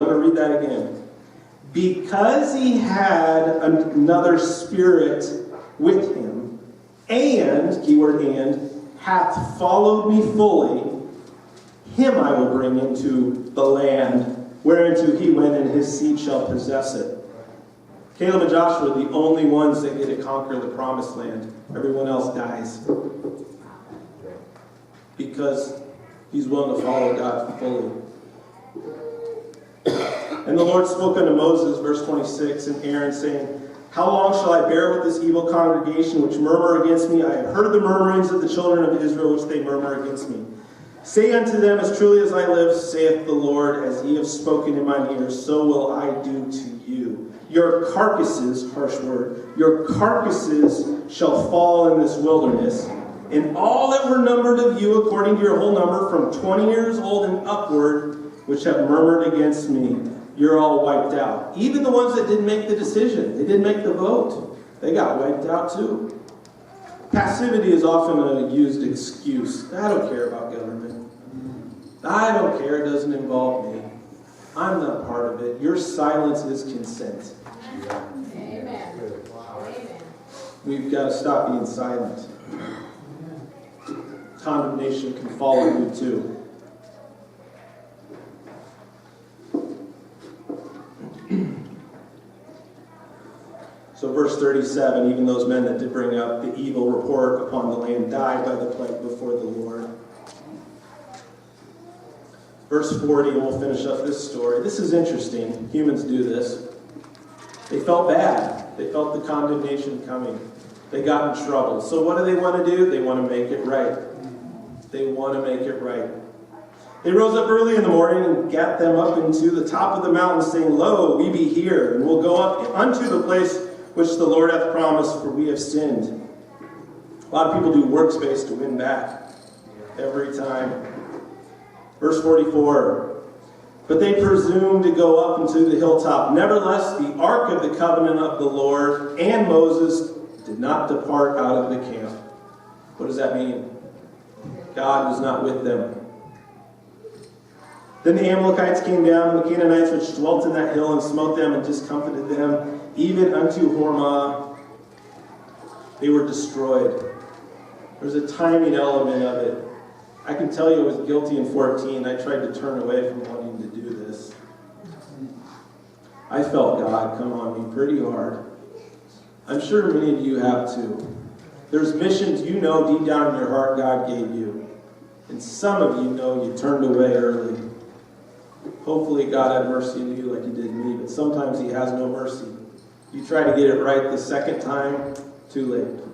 I'm going to read that again. Because he had another spirit with him, and, keyword and, hath followed me fully, him I will bring into the land whereinto he went, and his seed shall possess it. Caleb and Joshua are the only ones that get to conquer the promised land. Everyone else dies. Because he's willing to follow God fully. And the Lord spoke unto Moses, verse 26, and Aaron, saying, How long shall I bear with this evil congregation which murmur against me? I have heard the murmurings of the children of Israel which they murmur against me. Say unto them, As truly as I live, saith the Lord, as ye have spoken in mine ears, so will I do to you. Your carcasses, harsh word, your carcasses shall fall in this wilderness, and all that were numbered of you, according to your whole number, from 20 years old and upward, which have murmured against me, you're all wiped out. Even the ones that didn't make the decision, they didn't make the vote, they got wiped out too. Passivity is often a used excuse. I don't care about government. I don't care, it doesn't involve me. I'm not part of it. Your silence is consent. Amen. Amen. We've got to stop being silent. Condemnation can follow you too. So verse 37, even those men that did bring up the evil report upon the land died by the plague before the Lord. Verse 40, and we'll finish up this story. This is interesting. Humans do this. They felt bad. They felt the condemnation coming. They got in trouble. So what do they want to do? They want to make it right. They want to make it right. They rose up early in the morning and gat them up into the top of the mountain, saying, Lo, we be here, and we'll go up unto the place which the Lord hath promised, for we have sinned. A lot of people do works-based to win back. Every time. Verse 44. But they presumed to go up into the hilltop. Nevertheless, the ark of the covenant of the Lord and Moses did not depart out of the camp. What does that mean? God was not with them. Then the Amalekites came down, and the Canaanites which dwelt in that hill, and smote them, and discomfited them, even unto Hormah. They were destroyed. There's a timing element of it. I can tell you I was guilty in 14. I tried to turn away from wanting to do this. I felt God come on me pretty hard. I'm sure many of you have too. There's missions you know deep down in your heart God gave you. And some of you know you turned away early. Hopefully God had mercy on you like he did me, but sometimes he has no mercy. You try to get it right the second time, too late.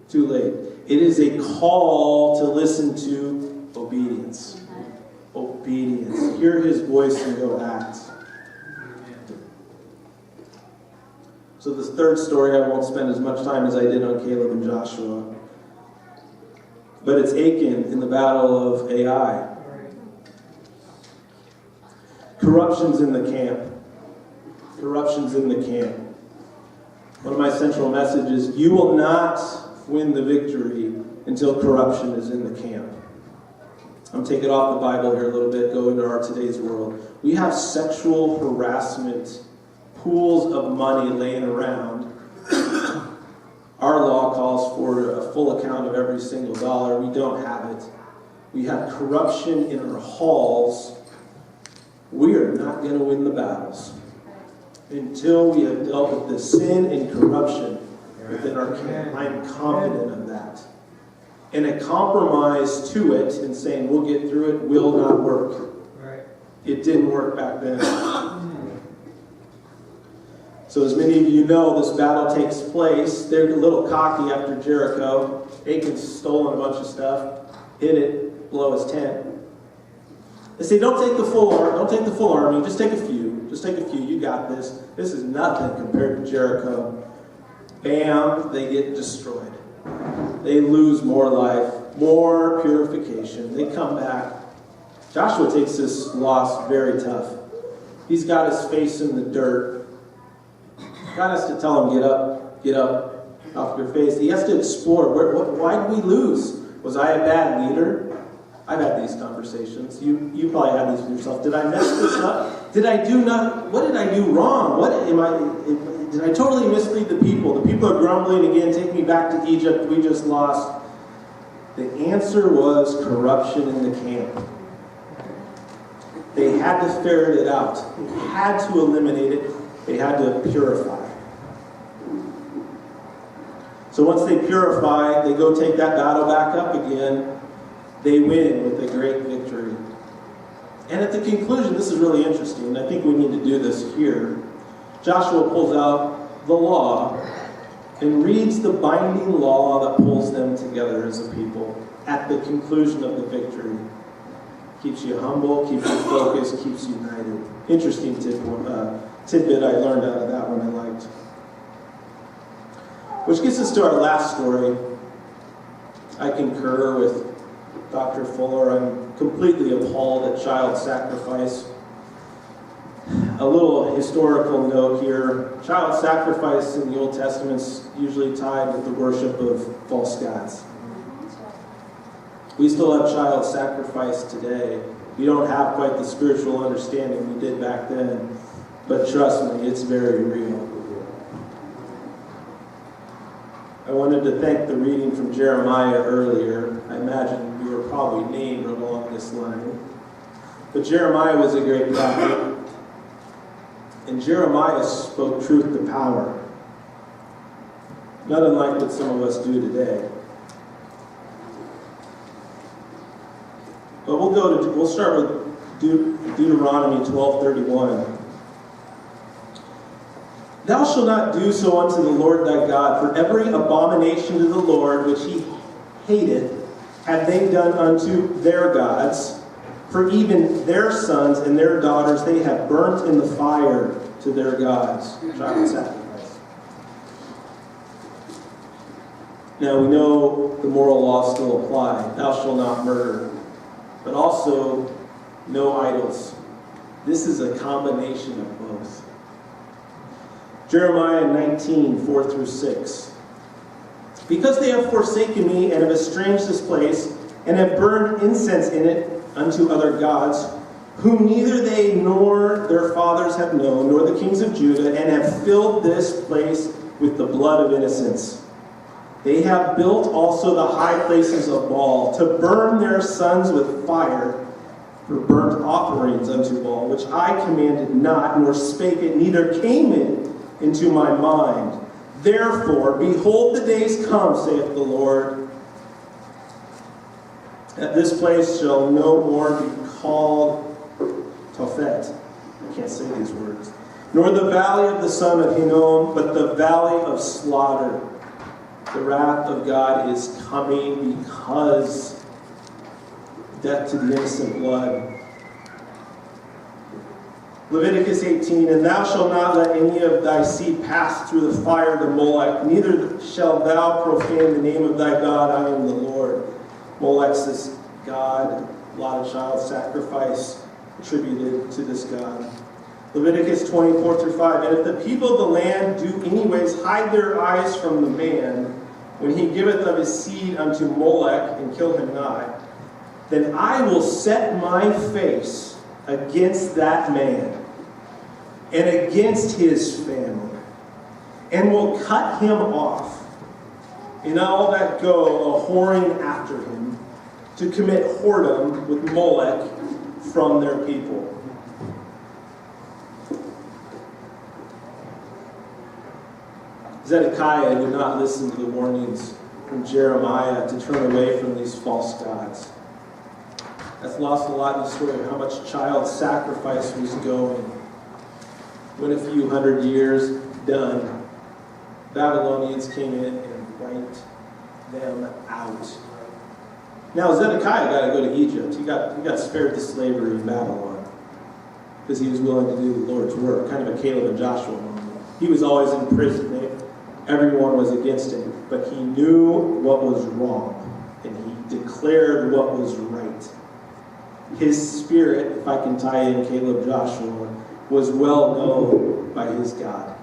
Too late. It is a call to listen to obedience. Obedience. Hear his voice and go act. So this third story, I won't spend as much time as I did on Caleb and Joshua. But it's Achan in the battle of Ai. Corruption's in the camp. Corruption's in the camp. One of my central messages, you will not win the victory until corruption is in the camp. I'm taking off the Bible here a little bit, go into our today's world. We have sexual harassment, pools of money laying around. Our law calls for a full account of every single dollar. We don't have it. We have corruption in our halls. We are not going to win the battles until we have dealt with the sin and corruption within our camp. I'm confident of that. And a compromise to it and saying we'll get through it will not work. It didn't work back then. So as many of you know, this battle takes place. They're a little cocky after Jericho. Achan's stolen a bunch of stuff, hid it below his tent. They say, don't take the full army, just take a few. Just take a few, you got this. This is nothing compared to Jericho. Bam, they get destroyed. They lose more life, more purification. They come back. Joshua takes this loss very tough. He's got his face in the dirt. God has to tell him, get up off your face. He has to explore, why did we lose? Was I a bad leader? I've had these conversations. You probably had these with yourself. Did I mess this up? What did I do wrong? Did I totally mislead the people? The people are grumbling again, take me back to Egypt, we just lost. The answer was corruption in the camp. They had to ferret it out. They had to eliminate it. They had to purify. So once they purify, they go take that battle back up again. They win with a great victory. And at the conclusion, this is really interesting. I think we need to do this here. Joshua pulls out the law and reads the binding law that pulls them together as a people at the conclusion of the victory. Keeps you humble, keeps you focused, keeps you united. Interesting tidbit I learned out of that one I liked. Which gets us to our last story. I concur with Dr. Fuller. I'm completely appalled at child sacrifice. A little historical note here. Child sacrifice in the Old Testament is usually tied with the worship of false gods. We still have child sacrifice today. We don't have quite the spiritual understanding we did back then, but trust me, it's very real. I wanted to thank the reading from Jeremiah earlier. I imagine you were probably named along this line. But Jeremiah was a great prophet. And Jeremiah spoke truth to power. Not unlike what some of us do today. But we'll start with Deuteronomy 12:31. Thou shalt not do so unto the Lord thy God, for every abomination to the Lord which he hateth have they done unto their gods, for even their sons and their daughters they have burnt in the fire to their gods. Child sacrifice. Now we know the moral laws still apply. Thou shalt not murder. But also no idols. This is a combination of both. Jeremiah 19:4-6. Because they have forsaken me and have estranged this place, and have burned incense in it unto other gods, whom neither they nor their fathers have known, nor the kings of Judah, and have filled this place with the blood of innocents. They have built also the high places of Baal, to burn their sons with fire for burnt offerings unto Baal, which I commanded not, nor spake it, neither came it into my mind. Therefore, behold, the days come, saith the Lord, that this place shall no more be called Tophet. I can't say these words. Nor the valley of the son of Hinnom, but the valley of slaughter. The wrath of God is coming because death to the innocent blood. Leviticus 18, and thou shalt not let any of thy seed pass through the fire to Molech, neither shalt thou profane the name of thy God. I am the Lord. Molech's this god, a lot of child sacrifice attributed to this god. Leviticus 24-5, and if the people of the land do anyways hide their eyes from the man, when he giveth of his seed unto Molech, and kill him not, then I will set my face against that man, and against his family, and will cut him off, and all that go a-whoring after him, to commit whoredom with Molech from their people. Zedekiah would not listen to the warnings from Jeremiah to turn away from these false gods. That's lost a lot in the story of how much child sacrifice was going. When a few hundred years done, Babylonians came in and wiped them out. Now Zedekiah got to go to Egypt. He got spared the slavery in Babylon because he was willing to do the Lord's work, kind of a Caleb and Joshua moment. He was always in prison. Everyone was against him, but he knew what was wrong, and he declared what was right. His spirit, if I can tie in Caleb Joshua, was well known by his God.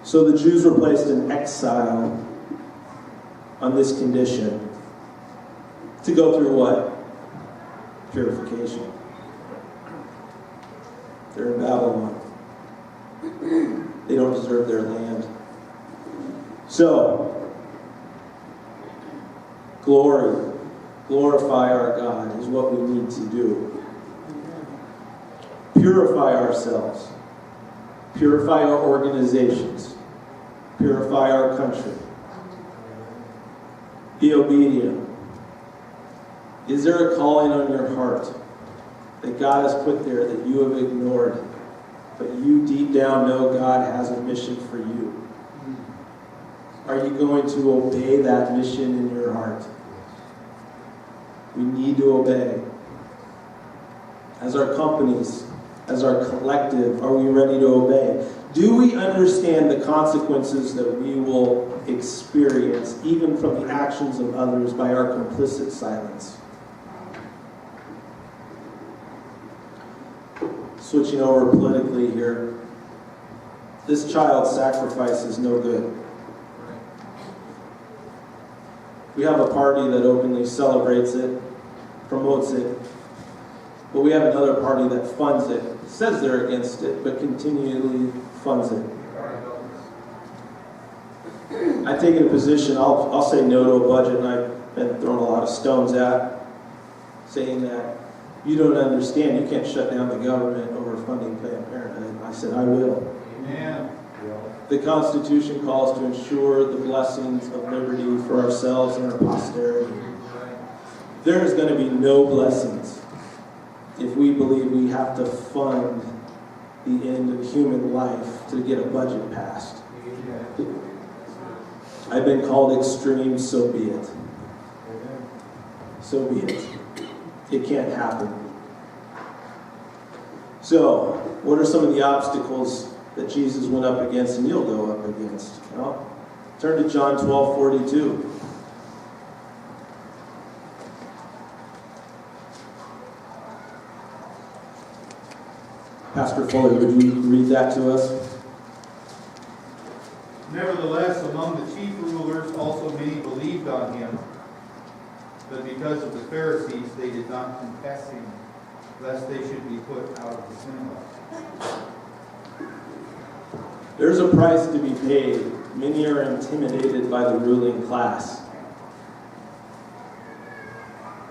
So the Jews were placed in exile on this condition. To go through what? purification. They're in Babylon. They don't deserve their land. So, glorify our God is what we need to do. Purify ourselves. Purify our organizations. Purify our country. Be obedient. Is there a calling on your heart that God has put there that you have ignored, but you deep down know God has a mission for you? Are you going to obey that mission in your heart? We need to obey. As our companies, as our collective, are we ready to obey? Do we understand the consequences that we will experience, even from the actions of others, by our complicit silence? Switching over politically here, this child sacrifice is no good. We have a party that openly celebrates it, promotes it, but we have another party that funds it, says they're against it, but continually funds it. I've taken a position, I'll say no to a budget, and I've been thrown a lot of stones at, saying that you don't understand, you can't shut down the government over funding Planned Parenthood. I said, I will. Amen. The Constitution calls to ensure the blessings of liberty for ourselves and our posterity. There is going to be no blessings if we believe we have to fund the end of human life to get a budget passed. I've been called extreme, so be it. So be it. It can't happen. So, what are some of the obstacles that Jesus went up against and you'll go up against? Well, turn to John 12:42. Pastor Fuller, would you read that to us? Nevertheless, among the chief rulers also many believed on him, but because of the Pharisees they did not confess him, lest they should be put out of the synagogue. There's a price to be paid. Many are intimidated by the ruling class.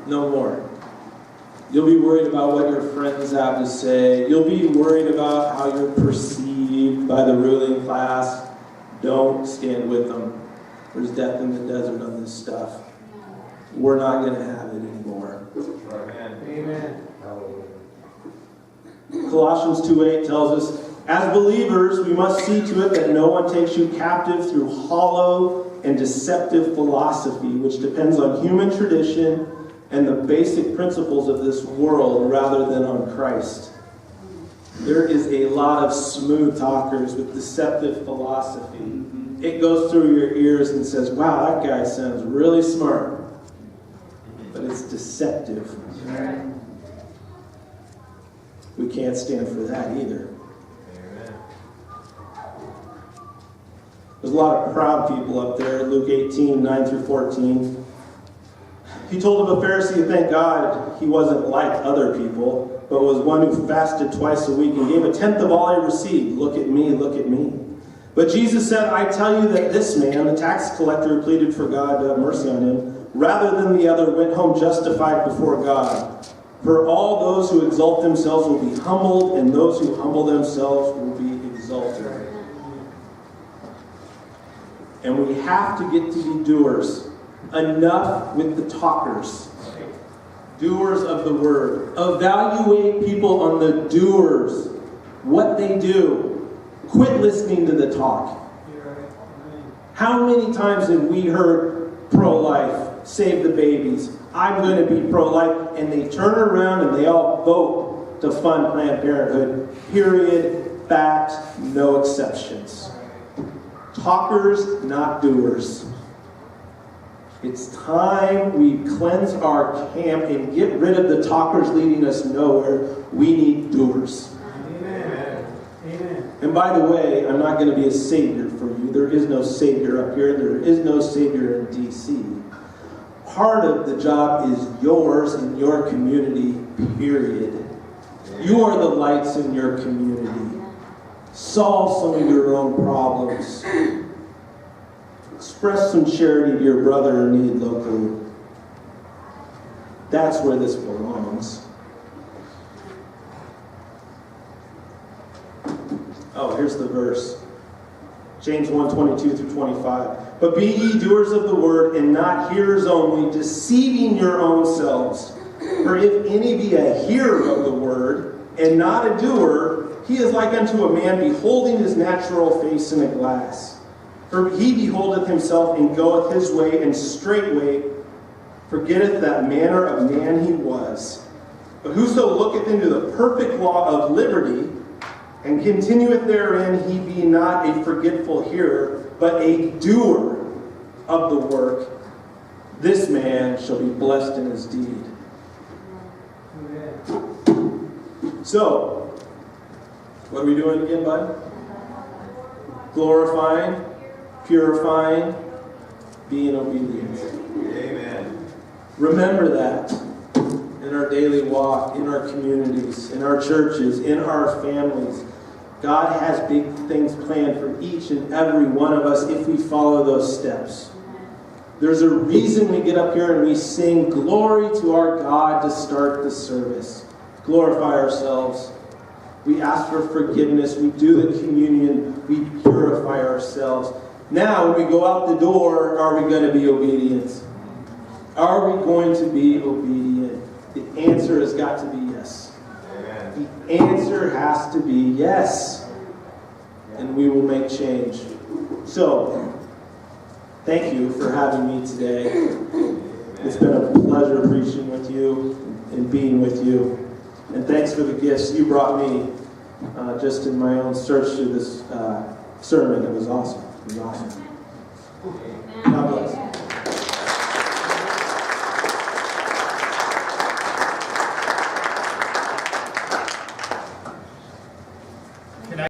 No more. You'll be worried about what your friends have to say. You'll be worried about how you're perceived by the ruling class. Don't stand with them. There's death in the desert on this stuff. We're not going to have it anymore. Amen. Colossians 2:8 tells us, as believers, we must see to it that no one takes you captive through hollow and deceptive philosophy, which depends on human tradition and the basic principles of this world rather than on Christ. There is a lot of smooth talkers with deceptive philosophy. It goes through your ears and says, wow, that guy sounds really smart. But it's deceptive. We can't stand for that either. There's a lot of proud people up there. Luke 18:9-14. He told of a Pharisee to thank God he wasn't like other people, but was one who fasted twice a week and gave a tenth of all he received. Look at me, look at me. But Jesus said, I tell you that this man, the tax collector who pleaded for God to have mercy on him, rather than the other, went home justified before God. For all those who exalt themselves will be humbled, and those who humble themselves will be exalted. And we have to get to be doers. Enough with the talkers. Doers of the word. Evaluate people on the doers. What they do. Quit listening to the talk. How many times have we heard pro-life, save the babies, I'm going to be pro-life, and they turn around and they all vote to fund Planned Parenthood. Period. Fact. No exceptions. Talkers, not doers. It's time we cleanse our camp and get rid of the talkers leading us nowhere. We need doers. Amen. Amen. And by the way, I'm not going to be a savior for you. There is no savior up here. There is no savior in D.C. Part of the job is yours in your community period. You are the lights in your community. Solve some of your own problems. Express some charity to your brother in need locally. That's where this belongs. Oh, here's the verse. James 1:22 through 25. But be ye doers of the word, and not hearers only, deceiving your own selves. For if any be a hearer of the word, and not a doer, he is like unto a man beholding his natural face in a glass. For he beholdeth himself, and goeth his way, and straightway forgetteth that manner of man he was. But whoso looketh into the perfect law of liberty, and continueth therein, he be not a forgetful hearer, but a doer of the work, this man shall be blessed in his deed. So, what are we doing again, bud? Glorifying, purifying, being obedient. Amen. Remember that in our daily walk, in our communities, in our churches, in our families. God has big things planned for each and every one of us if we follow those steps. There's a reason we get up here and we sing glory to our God to start the service. Glorify ourselves. We ask for forgiveness. We do the communion. We purify ourselves. Now, when we go out the door, are we going to be obedient? Are we going to be obedient? The answer has got to be yes. Amen. The answer has to be yes. And we will make change. So, thank you for having me today. It's been a pleasure preaching with you and being with you. And thanks for the gifts you brought me just in my own search through this sermon. It was awesome. It was awesome. God bless.